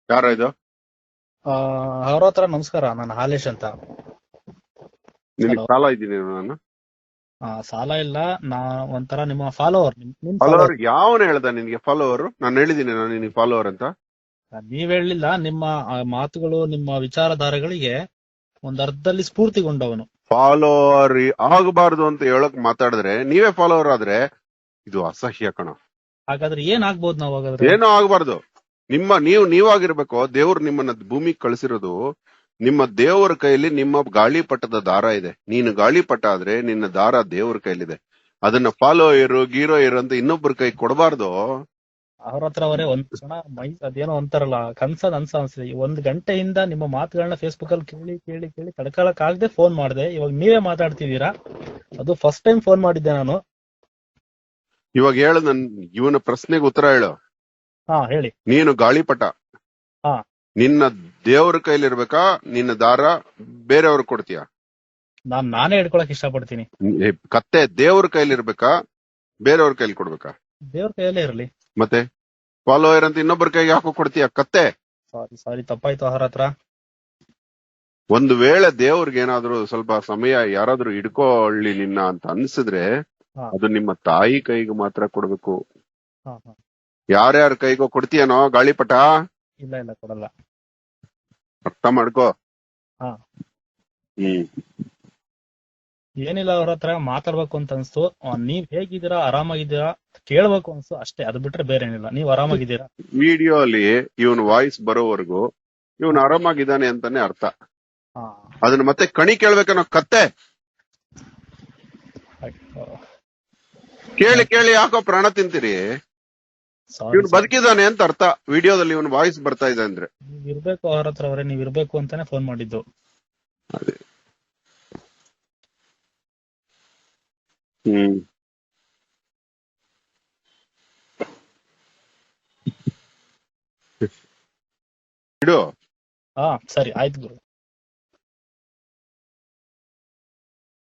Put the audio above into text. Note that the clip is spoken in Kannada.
ಯಾರ ಇದು? ಅವ್ರ ಹತ್ರ ನಮಸ್ಕಾರ. ನಾನು ಹಾಲೇಶ್ ಅಂತ. ನಿನಗೆ ಹಲೋ. ಸಾಲ ಇದ್ದೀನಿ ನಾನು. ಸಾಲ ಇಲ್ಲ, ನಾ ಒಂಥರ ನಿಮ್ಮ ಫಾಲೋವರ್. ನಿಮ್ ಫಾಲೋವರ್ ಫಾಲೋವರ್. ಯಾವನು ಹೇಳ್ದ ನಿನ್ಗೆ ಫಾಲೋವರ್? ನಾನು ಹೇಳಿದ್ದೀನಿ ನಾನು ನಿನಗೆ ಫಾಲೋವರ್ ಅಂತ. ನೀವ್ ಹೇಳಲಿಲ್ಲ. ನಿಮ್ಮ ಮಾತುಗಳು, ನಿಮ್ಮ ವಿಚಾರಧಾರೆಗಳಿಗೆ ಒಂದ್ ಅರ್ಧದಲ್ಲಿ ಸ್ಫೂರ್ತಿಗೊಂಡವನು. ಫಾಲೋವರ್ ಆಗಬಾರ್ದು ಅಂತ ಹೇಳಕ್ ಮಾತಾಡಿದ್ರೆ ನೀವೇ ಫಾಲೋವರ್ ಆದ್ರೆ ಇದು ಅಸಹ್ಯ ಕಣ. ಹಾಗಾದ್ರೆ ಏನ್ ಆಗ್ಬೋದು ನಾವ್ ಹಾಗಾದ್ರೆ? ಏನೂ ಆಗಬಾರ್ದು. ನೀವಾಗಿರ್ಬೇಕು. ದೇವ್ರು ನಿಮ್ಮನ್ನ ಭೂಮಿಗೆ ಕಳಿಸಿರೋದು. ನಿಮ್ಮ ದೇವರ ಕೈಲಿ ನಿಮ್ಮ ಗಾಳಿಪಟದ ದಾರ ಇದೆ. ನೀನು ಗಾಳಿಪಟ ಆದ್ರೆ ನಿನ್ನ ದಾರ ದೇವ್ರ ಕೈಲಿದೆ. ಅದನ್ನ ಫಾಲೋ ಗೀರೋ ಅಂತ ಇನ್ನೊಬ್ಬರ ಕೈ ಕೊಡಬಾರ್ದು. ಅವ್ರ ಹತ್ರ ಅವರೇ ಒಂದ್ ಕ್ಷಣ ಅದೇನೋ ಅಂತಾರಲ್ಲ, ಅನ್ಸಿದೆ. 1 ಗಂಟೆಯಿಂದ ನಿಮ್ಮ ಮಾತುಗಳನ್ನ ಫೇಸ್ಬುಕ್ ಅಲ್ಲಿ ಕೇಳಿ ಕೇಳಿ ಕೇಳಿ ತಡ್ಕೊಳಕ್ ಆಗದೆ ಫೋನ್ ಮಾಡಿದೆ. ಇವಾಗ ನೀವೇ ಮಾತಾಡ್ತಿದ್ದೀರಾ. ಅದು ಫಸ್ಟ್ ಟೈಮ್ ಫೋನ್ ಮಾಡಿದ್ದೆ ನಾನು. ಇವಾಗ ಹೇಳು, ಇವನ ಪ್ರಶ್ನೆಗೆ ಉತ್ತರ ಹೇಳು. ಹೇಳಿ. ನೀನು ಗಾಳಿಪಟ. ಹಾ. ನಿನ್ನ ದೇವ್ರ ಕೈಲಿರ್ಬೇಕಾ? ನಿನ್ನ ದಾರ ಬೇರೆಯವ್ರ ಕೊಡ್ತೀಯ? ನಾನೇ ಹಿಡ್ಕೊಳಕ್ ಇಷ್ಟಪಡ್ತೀನಿ. ಕತ್ತೆ ದೇವ್ರ ಕೈಲಿರ್ಬೇಕಾ ಬೇರೆಯವ್ರ ಕೈಲಿ ಕೊಡ್ಬೇಕಾ? ದೇವ್ರ ಕೈಯಲ್ಲೇ ಇರ್ಲಿ. ಮತ್ತೆ ಫಾಲೋಯರ್ ಅಂತ ಇನ್ನೊಬ್ಬರ ಕೈಗೆ ಯಾಕೋ ಕೊಡ್ತೀಯ ಕತ್ತೆ? ಸಾರಿ ತಪ್ಪಾಯ್ತು ಅವ್ರ ಹತ್ರ. ಒಂದು ವೇಳೆ ದೇವ್ರಿಗೆ ಏನಾದ್ರು ಸ್ವಲ್ಪ ಸಮಯ ಯಾರಾದ್ರೂ ಹಿಡ್ಕೊಳ್ಳಿ ನಿನ್ನ ಅಂತ ಅನ್ಸಿದ್ರೆ ಅದು ನಿಮ್ಮ ತಾಯಿ ಕೈಗೆ ಮಾತ್ರ ಕೊಡ್ಬೇಕು. ಯಾರ್ಯಾರ ಕೈಗೋ ಕೊಡ್ತೀಯನೋ ಗಾಳಿಪಟ? ಇಲ್ಲ ಕೊಡಲ್ಲ. ಅರ್ಥ ಮಾಡ್ಕೋ. ಏನಿಲ್ಲ, ಅವ್ರ ಹತ್ರ ಮಾತಾಡ್ಬೇಕು ಅಂತ ಅನ್ಸ್ತು. ನೀವ್ ಹೇಗಿದ್ದೀರಾ, ಆರಾಮಾಗಿದ್ದೀರಾ ಕೇಳ್ಬೇಕು ಅನ್ಸ್ತು ಅಷ್ಟೇ. ಅದು ಬಿಟ್ರೆ ಬೇರೆ ಏನಿಲ್ಲ. ನೀವ್ ಆರಾಮಾಗಿದ್ದೀರಾ? ವಿಡಿಯೋ ಅಲ್ಲಿ ಇವನ್ ವಾಯ್ಸ್ ಬರೋವರೆಗೂ ಇವನ್ ಆರಾಮಾಗಿದ್ದಾನೆ ಅಂತಾನೆ ಅರ್ಥ. ಅದನ್ನ ಮತ್ತೆ ಕಣಿ ಕೇಳ್ಬೇಕನ್ನೋ ಕತ್ತೆ. ಕೇಳಿ ಕೇಳಿ ಯಾಕೋ ಪ್ರಾಣ ತಿಂತೀರಿ? ಇವನು ಬದುಕಿದಾನೆ ಅಂತ ಅರ್ಥ. ವಿಡಿಯೋದಲ್ಲಿ ಇವನ್ ವಾಯ್ಸ್ ಬರ್ತಾ ಇದೆ ಅಂದ್ರೆ ನೀವ್ ಇರ್ಬೇಕು ಅವ್ರ ಹತ್ರ. ಅವರೇ ನೀವ್ ಇರ್ಬೇಕು ಅಂತಾನೆ ಫೋನ್ ಮಾಡಿದ್ದು. ಅದೇ. ಇಡು. ಸರಿ ಆಯ್ತು ಗುರು.